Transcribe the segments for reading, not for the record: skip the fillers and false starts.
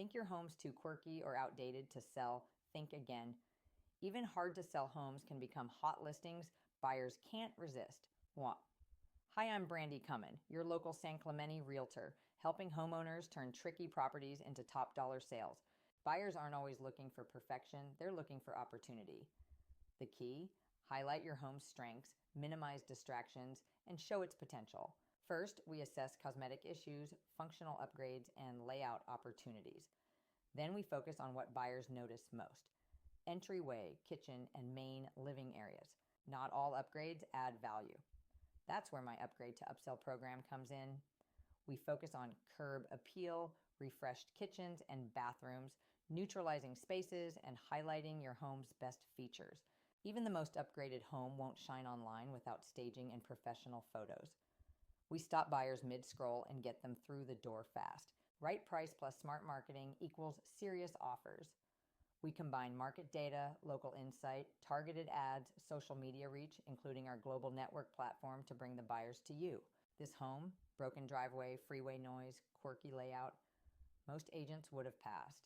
Think your home's too quirky or outdated to sell? Think again. Even hard to sell homes can become hot listings buyers can't resist. What? Hi, I'm Brandi Cumin, your local San Clemente realtor, helping homeowners turn tricky properties into top dollar sales. Buyers aren't always looking for perfection, they're looking for opportunity. The key? Highlight your home's strengths, minimize distractions, and show its potential. First, we assess cosmetic issues, functional upgrades, and layout opportunities. Then we focus on what buyers notice most: entryway, kitchen, and main living areas. Not all upgrades add value. That's where my upgrade to upsell program comes in. We focus on curb appeal, refreshed kitchens and bathrooms, neutralizing spaces, and highlighting your home's best features. Even the most upgraded home won't shine online without staging and professional photos. We stop buyers mid-scroll and get them through the door fast. Right price plus smart marketing equals serious offers. We combine market data, local insight, targeted ads, social media reach, including our global network platform to bring the buyers to you. This home, broken driveway, freeway noise, quirky layout, most agents would have passed.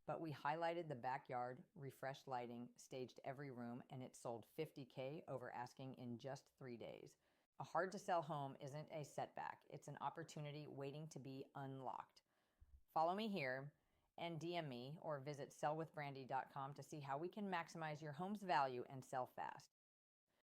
But we highlighted the backyard, refreshed lighting, staged every room, and it sold 50K over asking in just 3 days. A hard to sell home isn't a setback, it's an opportunity waiting to be unlocked. Follow me here and DM me or visit sellwithbrandi.com to see how we can maximize your home's value and sell fast.